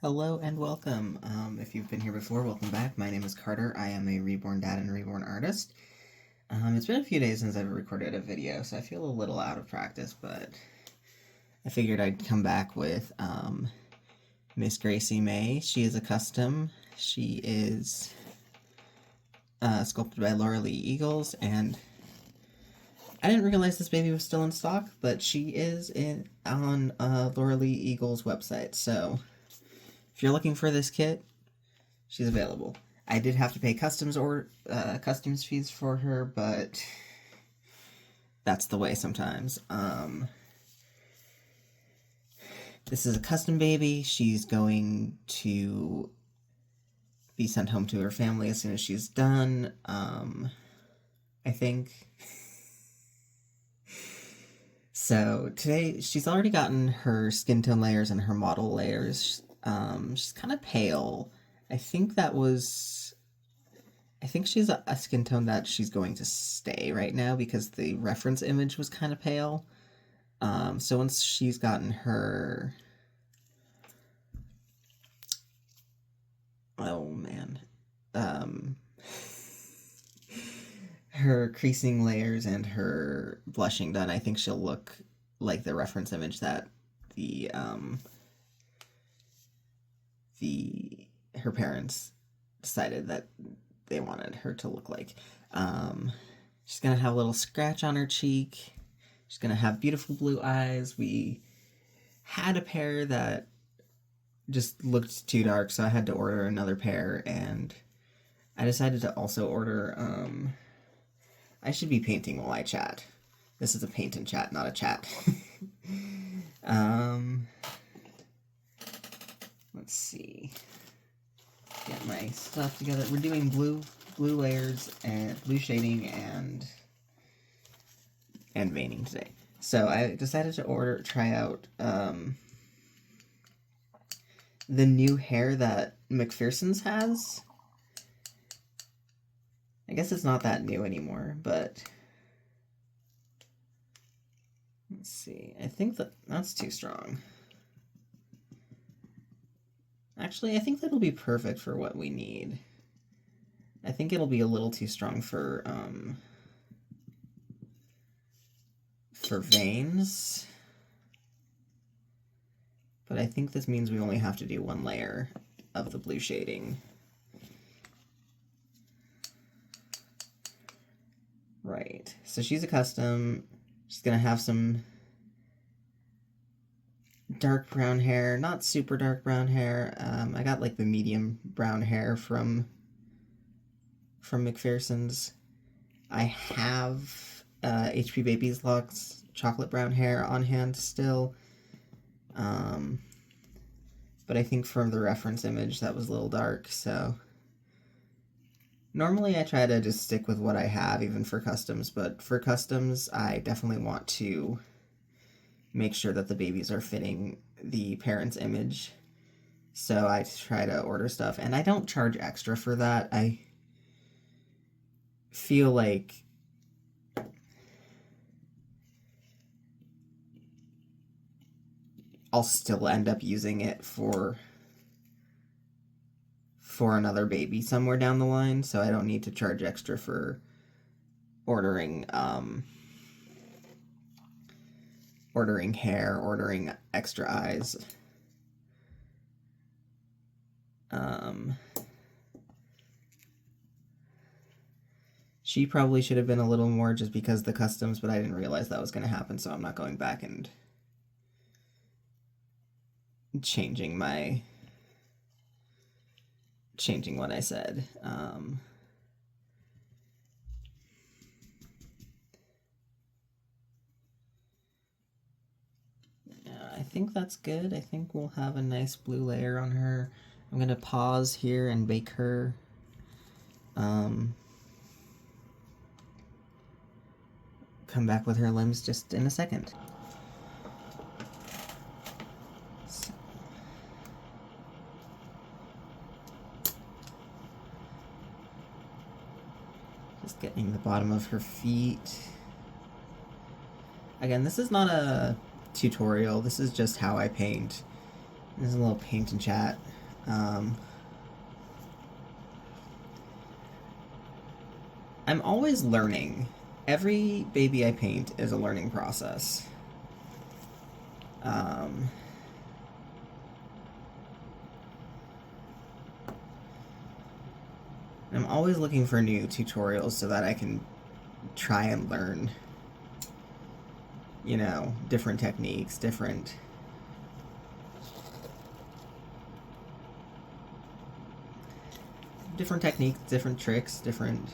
Hello and welcome. If you've been here before, welcome back. My name is Carter. I am a reborn dad and reborn artist. It's been a few days since I've recorded a video, so I feel a little out of practice, but I figured I'd come back with Miss Gracie Mae. She is a custom. She is sculpted by Laura Lee Eagles, and I didn't realize this baby was still in stock, but she is on Laura Lee Eagles' website, so if you're looking for this kit, she's available. I did have to pay customs fees for her, but that's the way sometimes. This is a custom baby. She's going to be sent home to her family as soon as she's done. I think. So today, she's already gotten her skin tone layers and her model layers. She's kind of pale. I think she's a skin tone that she's going to stay right now because the reference image was kind of pale. So once she's gotten her... Oh, man. Her creasing layers and her blushing done, I think she'll look like the reference image that her parents decided that they wanted her to look like. She's gonna have a little scratch on her cheek. She's gonna have beautiful blue eyes. We had a pair that just looked too dark, so I had to order another pair, and I decided to also order, I should be painting while I chat. This is a paint and chat, not a chat. Let's see. Get my stuff together. We're doing blue layers and blue shading and veining today. So I decided to try out the new hair that McPherson's has. I guess it's not that new anymore, but let's see. I think that's too strong. Actually, I think that'll be perfect for what we need. I think it'll be a little too strong for veins. But I think this means we only have to do one layer of the blue shading. Right. So she's a custom. She's gonna have some dark brown hair, not super dark brown hair. I got like the medium brown hair from McPherson's. I have HP Baby's Luxe chocolate brown hair on hand still. But I think from the reference image that was a little dark, so normally I try to just stick with what I have even for customs, but for customs I definitely want to make sure that the babies are fitting the parent's image. So I try to order stuff, and I don't charge extra for that. I feel like I'll still end up using it for another baby somewhere down the line, so I don't need to charge extra for ordering hair, ordering extra eyes. She probably should have been a little more just because the customs, but I didn't realize that was going to happen, so I'm not going back and changing what I said. I think that's good. I think we'll have a nice blue layer on her. I'm gonna pause here and bake her. Come back with her limbs just in a second. Just getting the bottom of her feet. Again, this is not a tutorial, this is just how I paint. There's a little paint and chat. I'm always learning. Every baby I paint is a learning process. I'm always looking for new tutorials so that I can try and learn, you know, different techniques, different techniques, different tricks, different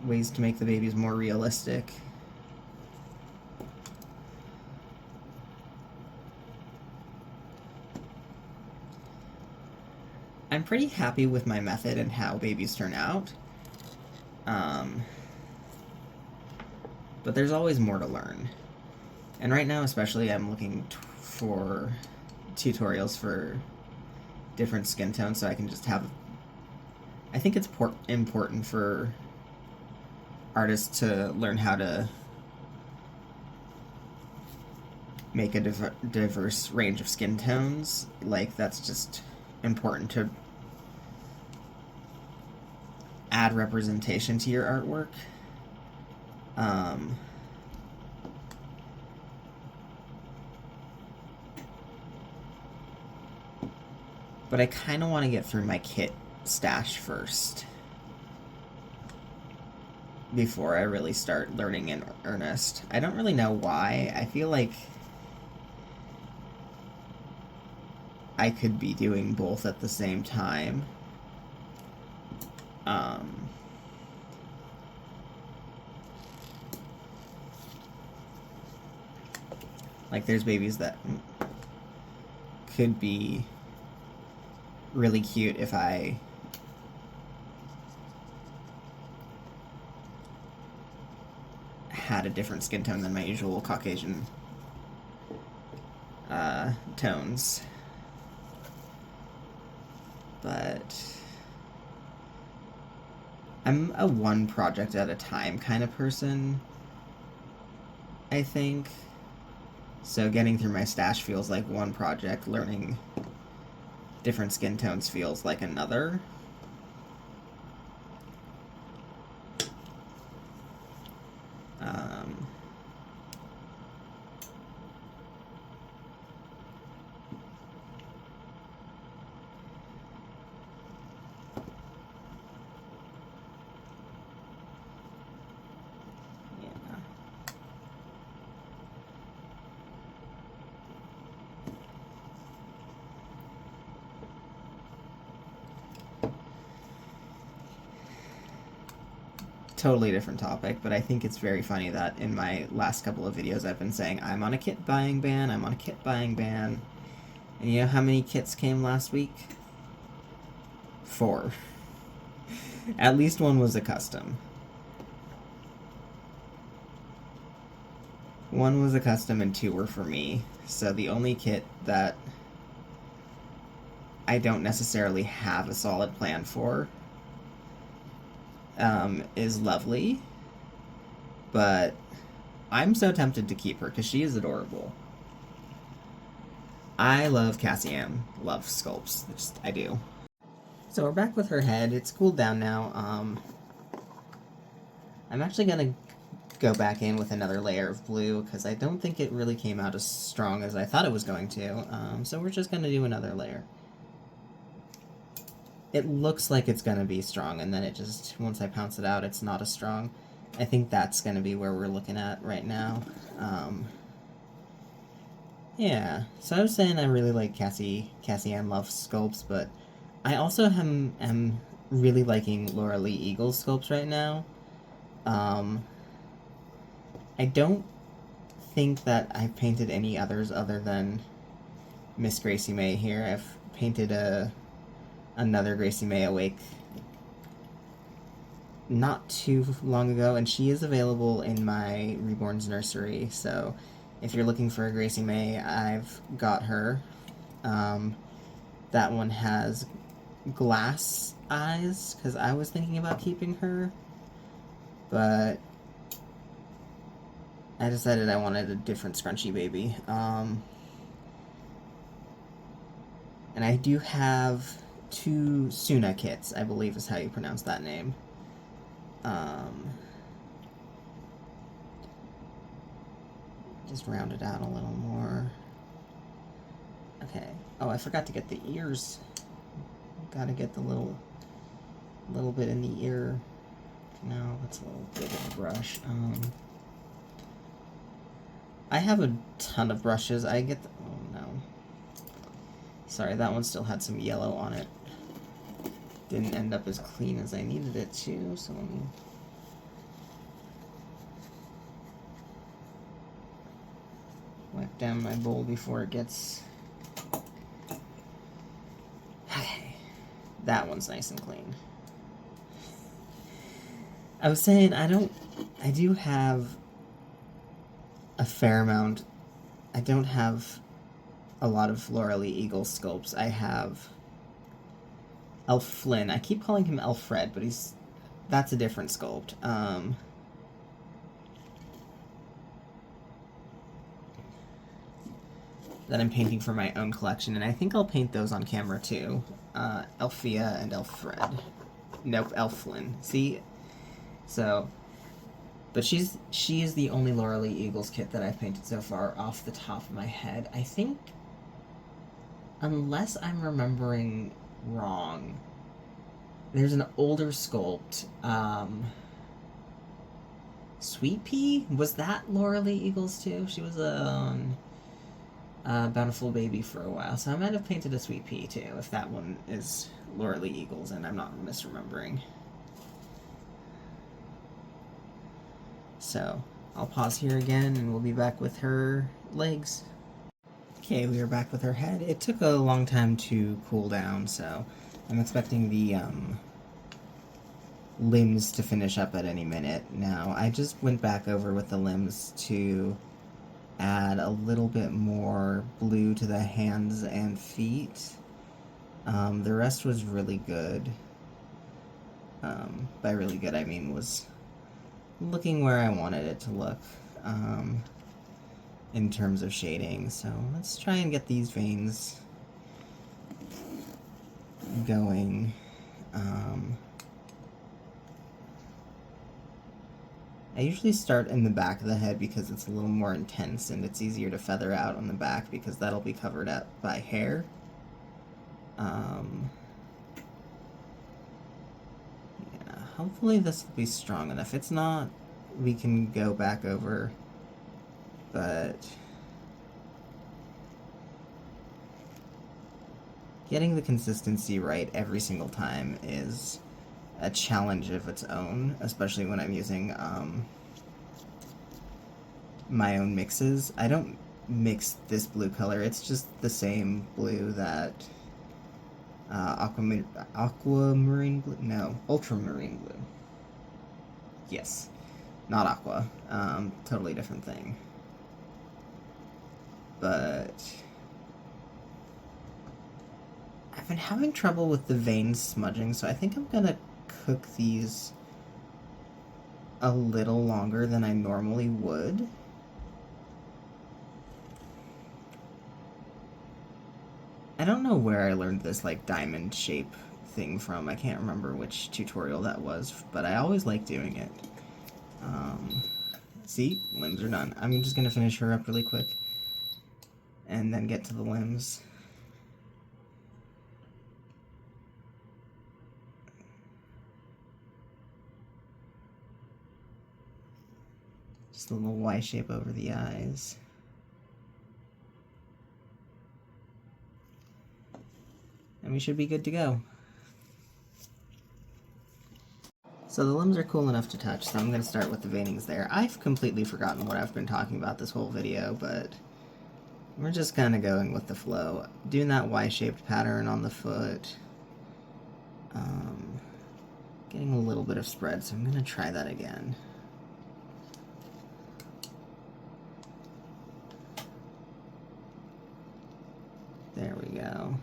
ways to make the babies more realistic. I'm pretty happy with my method and how babies turn out. But there's always more to learn. And right now especially I'm looking for tutorials for different skin tones so I can just have... I think it's important for artists to learn how to make a diverse range of skin tones. Like, that's just important to add representation to your artwork. But I kind of want to get through my kit stash first before I really start learning in earnest. I don't really know why. I feel like I could be doing both at the same time. Like, there's babies that could be really cute if I had a different skin tone than my usual Caucasian tones. But I'm a one project at a time kind of person, I think. So getting through my stash feels like one project, learning different skin tones feels like another. Totally different topic, but I think it's very funny that in my last couple of videos I've been saying I'm on a kit buying ban, I'm on a kit buying ban. And you know how many kits came last week? 4. At least one was a custom. One was a custom and 2 were for me. So the only kit that I don't necessarily have a solid plan for is Lovely, but I'm so tempted to keep her because she is adorable. I love Cassie Ann Love sculpts. I do. So we're back with her head. It's cooled down now. I'm actually gonna go back in with another layer of blue because I don't think it really came out as strong as I thought it was going to. So we're just gonna do another layer. It looks like it's gonna be strong, and then it just, once I pounce it out, it's not as strong. I think that's gonna be where we're looking at right now. Yeah, so I was saying I really like Cassie Ann Love sculpts, but I also am really liking Laura Lee Eagle's sculpts right now. I don't think that I've painted any others other than Miss Gracie Mae here. I've painted another Gracie Mae Awake not too long ago, and she is available in my Reborn's nursery, so if you're looking for a Gracie Mae, I've got her. That one has glass eyes, because I was thinking about keeping her, but I decided I wanted a different scrunchy baby. And I do have 2 Suna kits, I believe is how you pronounce that name. Just round it out a little more. Okay. Oh, I forgot to get the ears. Gotta get the little bit in the ear. No, that's a little big of a brush. I have a ton of brushes. I get the, oh no. Sorry, that one still had some yellow on it. Didn't end up as clean as I needed it to, so let me... wipe down my bowl before it gets... Okay. That one's nice and clean. I was saying, I do have a fair amount. I don't have a lot of Laura Lee Eagle sculpts. I have Elf Flynn. I keep calling him Alfred, but that's a different sculpt. That I'm painting for my own collection, and I think I'll paint those on camera too. Elfia and Elfred. Nope, Elf Flynn. See? So, but she is the only Laura Lee Eagles kit that I've painted so far off the top of my head. I think, unless I'm remembering wrong, there's an older sculpt. Sweet Pea? Was that Laura Lee Eagles too? She was a Bountiful Baby for a while, so I might have painted a Sweet Pea too, if that one is Laura Lee Eagles and I'm not misremembering. So, I'll pause here again and we'll be back with her legs. Okay, we are back with her head. It took a long time to cool down, so I'm expecting the limbs to finish up at any minute. Now, I just went back over with the limbs to add a little bit more blue to the hands and feet. The rest was really good. By really good, I mean was looking where I wanted it to look in terms of shading. So let's try and get these veins going. I usually start in the back of the head because it's a little more intense and it's easier to feather out on the back because that'll be covered up by hair. Yeah, hopefully this will be strong enough. If it's not, we can go back over, but getting the consistency right every single time is a challenge of its own, especially when I'm using my own mixes. I don't mix this blue color, it's just the same blue that aquamarine blue? No, ultramarine blue. Yes, not aqua. Totally different thing. But I've been having trouble with the veins smudging, so I think I'm gonna cook these a little longer than I normally would. I don't know where I learned this, like, diamond shape thing from. I can't remember which tutorial that was, but I always like doing it. See? Limbs are done. I'm just gonna finish her up really quick, and then get to the limbs. Just a little Y shape over the eyes. And we should be good to go. So the limbs are cool enough to touch, so I'm going to start with the veinings there. I've completely forgotten what I've been talking about this whole video, but we're just kind of going with the flow. Doing that Y-shaped pattern on the foot. Getting a little bit of spread, so I'm going to try that again. There we go.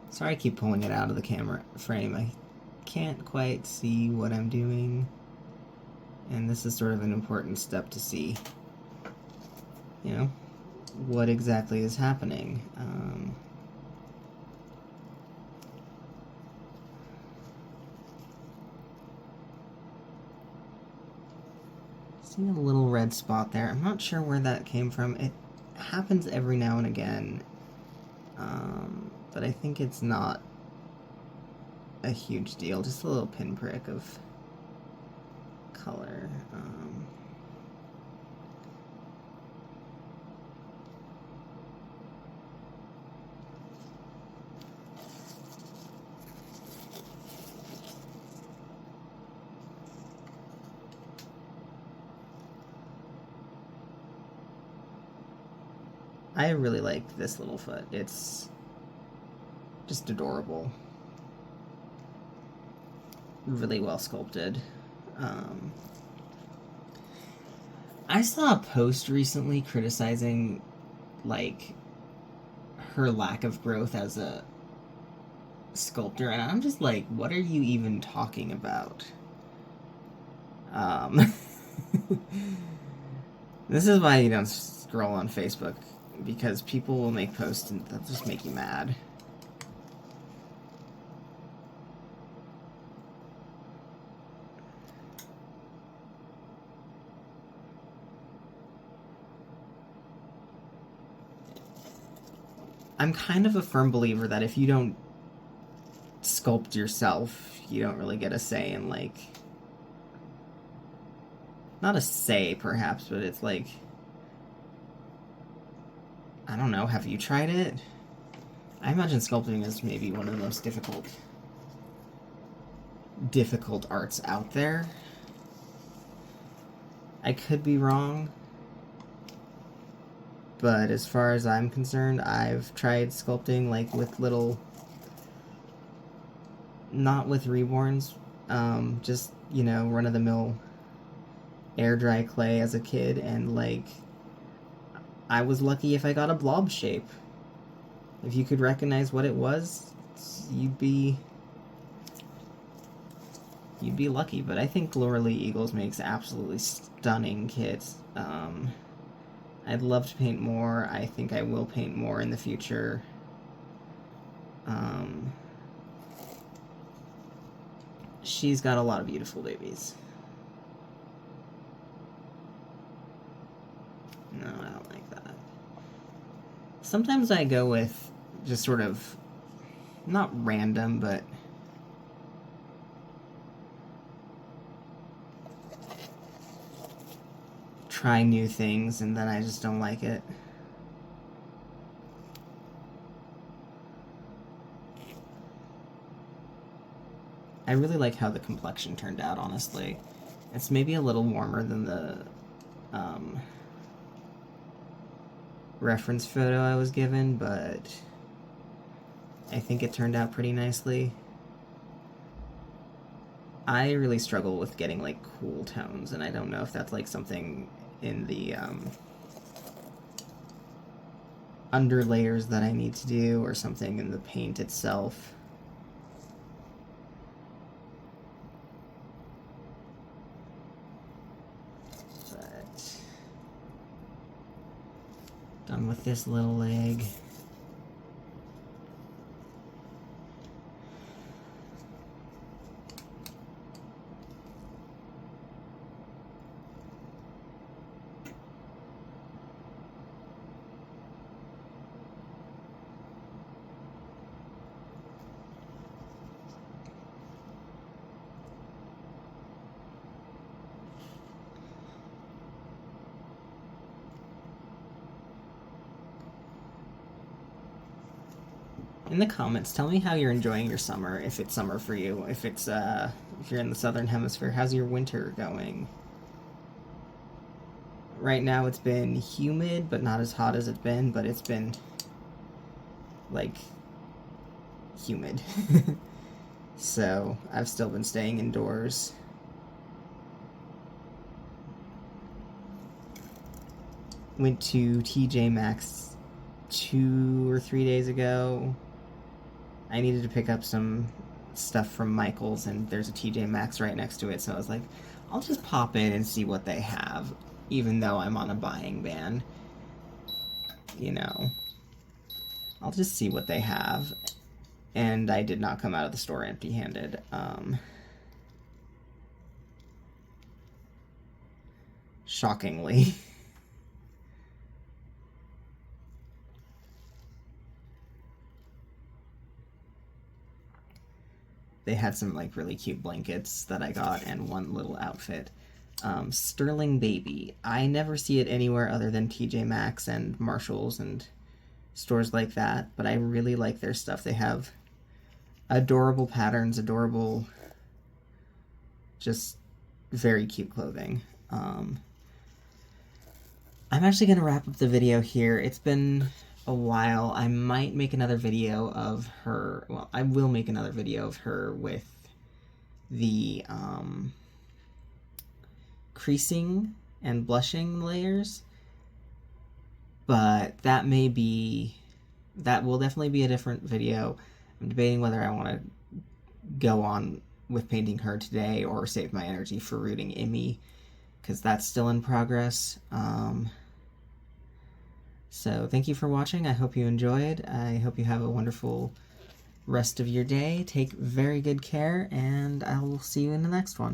Sorry I keep pulling it out of the camera frame. I can't quite see what I'm doing, and this is sort of an important step to see, you know, what exactly is happening. Seeing a little red spot there. I'm not sure where that came from. It happens every now and again, but I think it's not a huge deal. Just a little pinprick of color. I really like this little foot. It's just adorable. Really well sculpted. I saw a post recently criticizing, like, her lack of growth as a sculptor, and I'm just like, what are you even talking about? This is why you don't scroll on Facebook, because people will make posts and they'll just make you mad. I'm kind of a firm believer that if you don't sculpt yourself, you don't really get a say in, like, not a say perhaps, but it's like, I don't know, have you tried it? I imagine sculpting is maybe one of the most difficult arts out there. I could be wrong, but as far as I'm concerned, I've tried sculpting, like, with little, not with reborns, just, you know, run-of-the-mill air dry clay as a kid, and, like, I was lucky if I got a blob shape. If you could recognize what it was, you'd be lucky. But I think Lorelei Eagles makes absolutely stunning kits. I'd love to paint more. I think I will paint more in the future. She's got a lot of beautiful babies. No, I don't like that. Sometimes I go with just sort of, not random, but try new things, and then I just don't like it. I really like how the complexion turned out, honestly. It's maybe a little warmer than the reference photo I was given, but I think it turned out pretty nicely. I really struggle with getting, like, cool tones, and I don't know if that's, like, something in the under layers that I need to do, or something in the paint itself. But done with this little leg. In the comments, tell me how you're enjoying your summer, if it's summer for you. If it's, if you're in the southern hemisphere, how's your winter going? Right now it's been humid, but not as hot as it's been, but it's been, like, humid. So, I've still been staying indoors. Went to TJ Maxx 2 or 3 days ago. I needed to pick up some stuff from Michael's, and there's a TJ Maxx right next to it, so I was like, I'll just pop in and see what they have, even though I'm on a buying ban. You know, I'll just see what they have. And I did not come out of the store empty-handed. Shockingly. They had some like really cute blankets that I got and one little outfit. Sterling Baby. I never see it anywhere other than TJ Maxx and Marshalls and stores like that, but I really like their stuff. They have adorable patterns, adorable, just very cute clothing. I'm actually going to wrap up the video here. It's been a while. I might make another video of her. Well, I will make another video of her with the creasing and blushing layers. But that will definitely be a different video. I'm debating whether I want to go on with painting her today or save my energy for rooting Emmy, because that's still in progress. So thank you for watching. I hope you enjoyed. I hope you have a wonderful rest of your day. Take very good care, and I will see you in the next one.